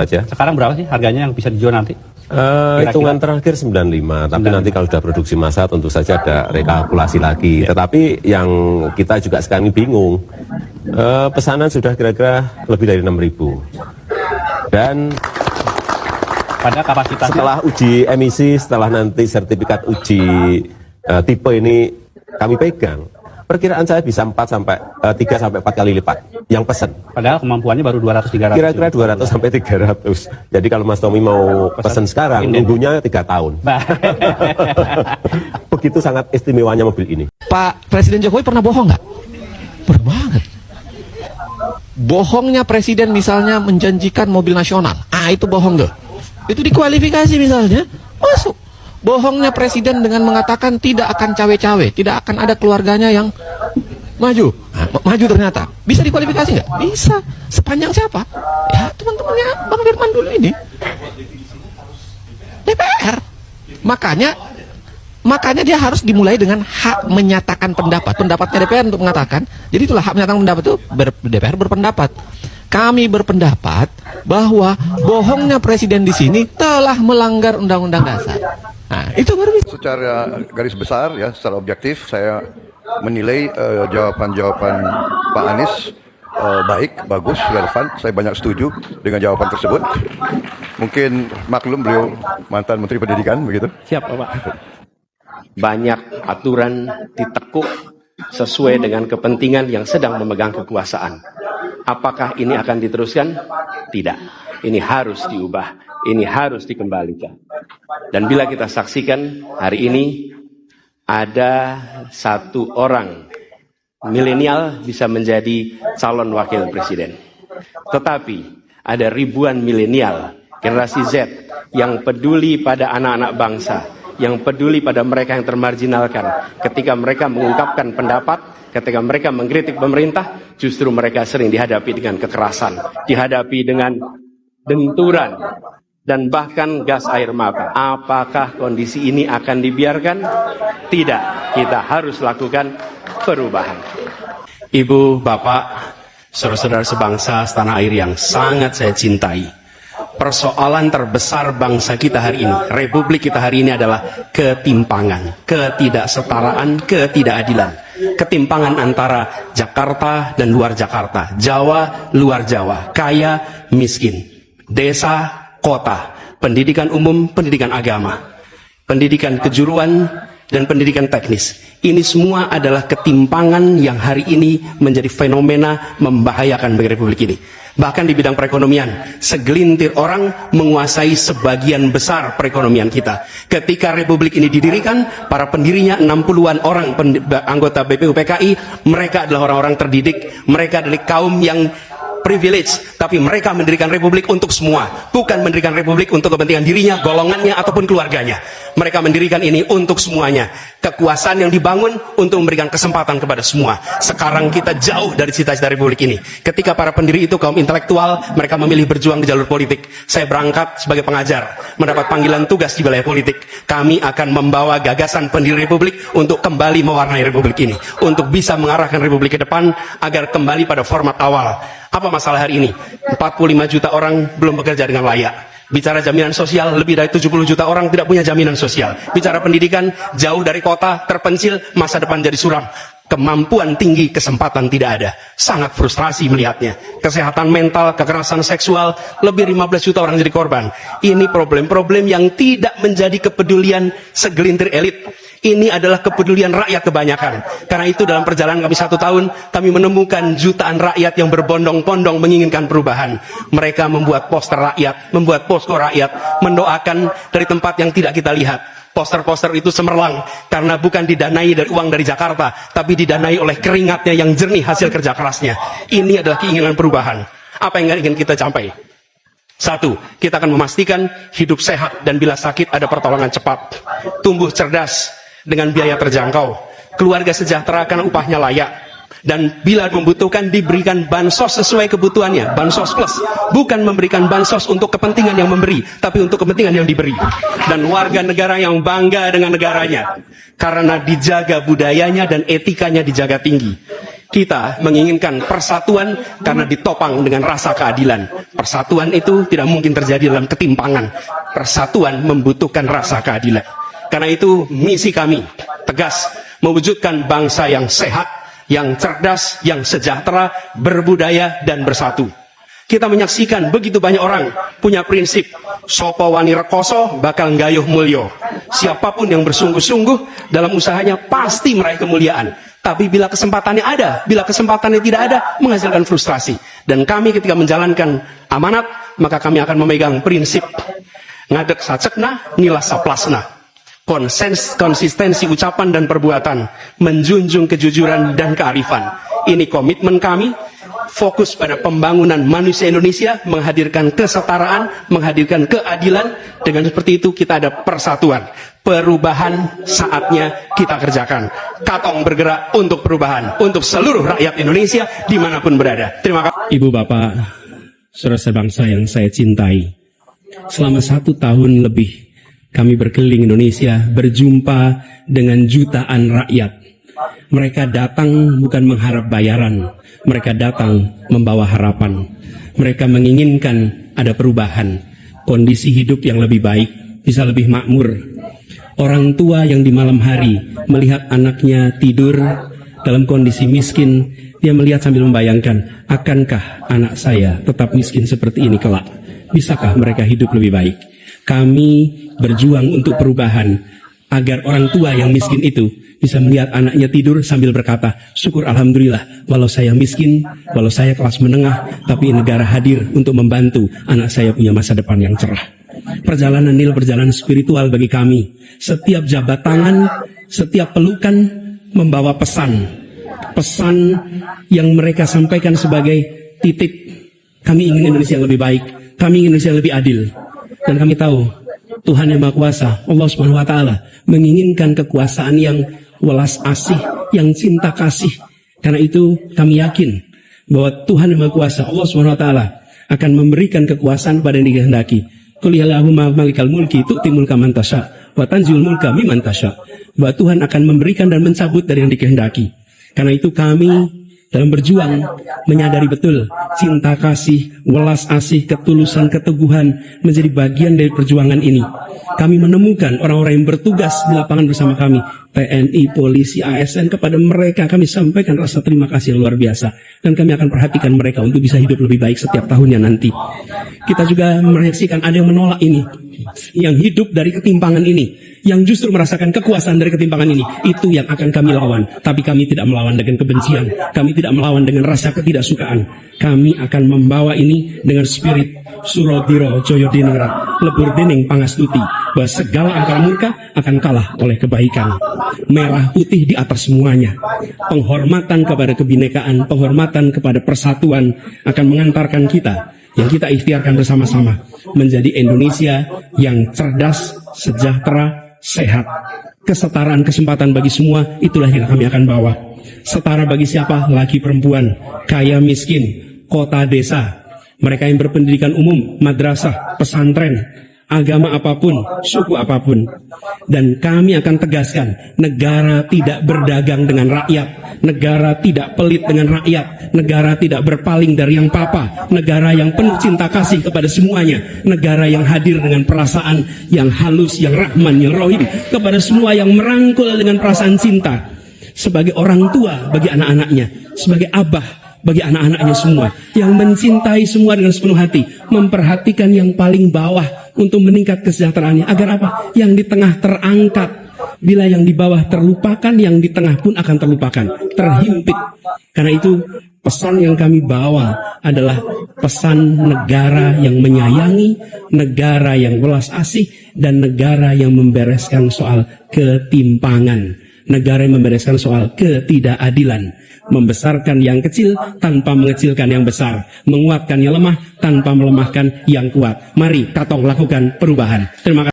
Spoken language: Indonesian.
aja. Sekarang berapa sih harganya yang bisa dijual nanti? Hitungan terakhir 95, tapi nanti kalau sudah produksi massa tentu saja ada rekalkulasi lagi. Tetapi yang kita juga sekarang ini bingung, pesanan sudah kira-kira lebih dari 6.000. Dan pada kapasitas setelah uji emisi, setelah nanti sertifikat uji tipe ini kami pegang, perkiraan saya bisa 3 sampai 4 kali lipat yang pesan. Padahal kemampuannya baru 200-300. Kira-kira 200 sampai 300. Jadi kalau Mas Tommy mau pesan sekarang, nunggunya 3 tahun. Begitu sangat istimewanya mobil ini. Pak Presiden Jokowi pernah bohong nggak? Pernah banget. Bohongnya Presiden misalnya menjanjikan mobil nasional. Itu bohong tuh. Itu dikualifikasi misalnya, masuk. Bohongnya Presiden dengan mengatakan tidak akan cawe-cawe, tidak akan ada keluarganya yang maju. Maju ternyata. Bisa dikualifikasi nggak? Bisa. Sepanjang siapa? Ya teman-temannya Bang Firman dulu ini. DPR. Makanya dia harus dimulai dengan hak menyatakan pendapat. Pendapatnya DPR untuk mengatakan. Jadi itulah hak menyatakan pendapat itu DPR berpendapat. Kami berpendapat bahwa bohongnya Presiden di sini telah melanggar Undang-Undang Dasar. Nah, itu baru bisa. Secara garis besar ya, secara objektif saya menilai jawaban-jawaban Pak Anies baik, bagus, relevan. Saya banyak setuju dengan jawaban tersebut. Mungkin maklum beliau mantan Menteri Pendidikan begitu. Siap, Bapak. Banyak aturan ditekuk sesuai dengan kepentingan yang sedang memegang kekuasaan. Apakah ini akan diteruskan? Tidak. Ini harus diubah. Ini harus dikembalikan. Dan bila kita saksikan hari ini ada satu orang milenial bisa menjadi calon wakil presiden. Tetapi ada ribuan milenial generasi Z yang peduli pada anak-anak bangsa, yang peduli pada mereka yang termarginalkan. Ketika mereka mengungkapkan pendapat, ketika mereka mengkritik pemerintah, justru mereka sering dihadapi dengan kekerasan, dihadapi dengan denturan, dan bahkan gas air mata. Apakah kondisi ini akan dibiarkan? Tidak. Kita harus lakukan perubahan. Ibu, Bapak, saudara-saudara sebangsa setanah air yang sangat saya cintai, persoalan terbesar bangsa kita hari ini, republik kita hari ini adalah ketimpangan, ketidaksetaraan, ketidakadilan. Ketimpangan antara Jakarta dan luar Jakarta, Jawa, luar Jawa, kaya, miskin, desa, kota, pendidikan umum, pendidikan agama, pendidikan kejuruan, dan pendidikan teknis. Ini semua adalah ketimpangan yang hari ini menjadi fenomena membahayakan bagi republik ini. Bahkan di bidang perekonomian, segelintir orang menguasai sebagian besar perekonomian kita. Ketika republik ini didirikan, para pendirinya 60-an orang anggota BPUPKI, mereka adalah orang-orang terdidik, mereka adalah kaum yang privilege, tapi mereka mendirikan republik untuk semua, bukan mendirikan republik untuk kepentingan dirinya, golongannya, ataupun keluarganya. Mereka mendirikan ini untuk semuanya. Kekuasaan yang dibangun untuk memberikan kesempatan kepada semua. Sekarang kita jauh dari cita-cita republik ini. Ketika para pendiri itu kaum intelektual, mereka memilih berjuang di jalur politik. Saya berangkat sebagai pengajar, mendapat panggilan tugas di wilayah politik. Kami akan membawa gagasan pendiri republik untuk kembali mewarnai republik ini, untuk bisa mengarahkan republik ke depan agar kembali pada format awal. Apa masalah hari ini? 45 juta orang belum bekerja dengan layak. Bicara jaminan sosial, lebih dari 70 juta orang tidak punya jaminan sosial. Bicara pendidikan, jauh dari kota, terpencil, masa depan jadi suram. Kemampuan tinggi, kesempatan tidak ada. Sangat frustrasi melihatnya. Kesehatan mental, kekerasan seksual, lebih 15 juta orang jadi korban. Ini problem-problem yang tidak menjadi kepedulian segelintir elit. Ini adalah kepedulian rakyat kebanyakan. Karena itu dalam perjalanan kami 1 tahun, kami menemukan jutaan rakyat yang berbondong-bondong menginginkan perubahan. Mereka membuat poster rakyat, membuat posko rakyat, mendoakan dari tempat yang tidak kita lihat. Poster-poster itu cemerlang karena bukan didanai dari uang dari Jakarta, tapi didanai oleh keringatnya yang jernih hasil kerja kerasnya. Ini adalah keinginan perubahan. Apa yang ingin kita capai? 1, kita akan memastikan hidup sehat dan bila sakit ada pertolongan cepat. Tumbuh cerdas dengan biaya terjangkau. Keluarga sejahtera karena upahnya layak. Dan bila membutuhkan diberikan bansos sesuai kebutuhannya. Bansos plus. Bukan memberikan bansos untuk kepentingan yang memberi, tapi untuk kepentingan yang diberi. Dan warga negara yang bangga dengan negaranya. Karena dijaga budayanya dan etikanya dijaga tinggi. Kita menginginkan persatuan karena ditopang dengan rasa keadilan. Persatuan itu tidak mungkin terjadi dalam ketimpangan. Persatuan membutuhkan rasa keadilan. Karena itu misi kami tegas mewujudkan bangsa yang sehat, yang cerdas, yang sejahtera, berbudaya dan bersatu. Kita menyaksikan begitu banyak orang punya prinsip sopo wani rekoso bakal nggayuh mulyo. Siapapun yang bersungguh-sungguh dalam usahanya pasti meraih kemuliaan. Tapi bila kesempatannya ada, bila kesempatannya tidak ada, menghasilkan frustrasi. Dan kami ketika menjalankan amanat, maka kami akan memegang prinsip ngadek sacekna, nilas saplasna. Konsistensi ucapan dan perbuatan, menjunjung kejujuran dan kearifan. Ini komitmen kami, fokus pada pembangunan manusia Indonesia, menghadirkan kesetaraan, menghadirkan keadilan. Dengan seperti itu kita ada persatuan. Perubahan saatnya kita kerjakan. Katong bergerak untuk perubahan, untuk seluruh rakyat Indonesia dimanapun berada. Terima kasih. Ibu bapak, saudara sebangsa yang saya cintai, selama 1 tahun lebih kami berkeliling Indonesia, berjumpa dengan jutaan rakyat. Mereka datang bukan mengharap bayaran, mereka datang membawa harapan. Mereka menginginkan ada perubahan, kondisi hidup yang lebih baik, bisa lebih makmur. Orang tua yang di malam hari melihat anaknya tidur dalam kondisi miskin, dia melihat sambil membayangkan, akankah anak saya tetap miskin seperti ini kelak? Bisakah mereka hidup lebih baik? Kami berjuang untuk perubahan agar orang tua yang miskin itu bisa melihat anaknya tidur sambil berkata, syukur alhamdulillah, walau saya miskin, walau saya kelas menengah, tapi negara hadir untuk membantu anak saya punya masa depan yang cerah. Perjalanan ini perjalanan spiritual bagi kami. Setiap jabat tangan, setiap pelukan membawa pesan yang mereka sampaikan sebagai titik. Kami ingin Indonesia yang lebih baik, kami ingin Indonesia yang lebih adil. Dan kami tahu Tuhan yang Maha Kuasa, Allah Subhanahu wa Ta'ala, menginginkan kekuasaan yang welas asih, yang cinta kasih. Karena itu kami yakin bahwa Tuhan yang Maha Kuasa, Allah Subhanahu wa Ta'ala, akan memberikan kekuasaan pada yang dikehendaki. Qul Allahumma malikal mulki tu'ti mulka man tasya wa tanzi'ul mulka mimman tasya. Bahwa Tuhan akan memberikan dan mencabut dari yang dikehendaki. Karena itu kami dalam berjuang menyadari betul cinta kasih, welas asih, ketulusan, keteguhan menjadi bagian dari perjuangan ini. Kami menemukan orang-orang yang bertugas di lapangan bersama kami, TNI, polisi, ASN, kepada mereka kami sampaikan rasa terima kasih yang luar biasa. Dan kami akan perhatikan mereka untuk bisa hidup lebih baik setiap tahunnya nanti. Kita juga menyaksikan ada yang menolak ini, yang hidup dari ketimpangan ini, yang justru merasakan kekuasaan dari ketimpangan ini. Itu yang akan kami lawan. Tapi kami tidak melawan dengan kebencian, kami tidak melawan dengan rasa ketidaksukaan. Kami akan membawa ini dengan spirit Surodiro Joyodiningrat, lebur dening pangastuti, bahwa segala angkara murka akan kalah oleh kebaikan. Merah putih di atas semuanya. Penghormatan kepada kebinekaan, penghormatan kepada persatuan akan mengantarkan kita, yang kita ikhtiarkan bersama-sama, menjadi Indonesia yang cerdas, sejahtera, sehat. Kesetaraan kesempatan bagi semua, itulah yang kami akan bawa. Setara bagi siapa? Laki perempuan, kaya miskin, kota desa, mereka yang berpendidikan umum, madrasah, pesantren, agama apapun, suku apapun. Dan kami akan tegaskan, negara tidak berdagang dengan rakyat, negara tidak pelit dengan rakyat, negara tidak berpaling dari yang papa, negara yang penuh cinta kasih kepada semuanya, negara yang hadir dengan perasaan yang halus, yang rahman, yang rohim kepada semua, yang merangkul dengan perasaan cinta. Sebagai orang tua bagi anak-anaknya, sebagai abah bagi anak-anaknya semua, yang mencintai semua dengan sepenuh hati, memperhatikan yang paling bawah untuk meningkat kesejahteraannya. Agar apa? Yang di tengah terangkat. Bila yang di bawah terlupakan, yang di tengah pun akan terlupakan, terhimpit. Karena itu pesan yang kami bawa adalah pesan negara yang menyayangi, negara yang welas asih, dan negara yang membereskan soal ketimpangan. Negara yang membereskan soal ketidakadilan, membesarkan yang kecil tanpa mengecilkan yang besar, menguatkan yang lemah tanpa melemahkan yang kuat. Mari Katong lakukan perubahan. Terima kasih.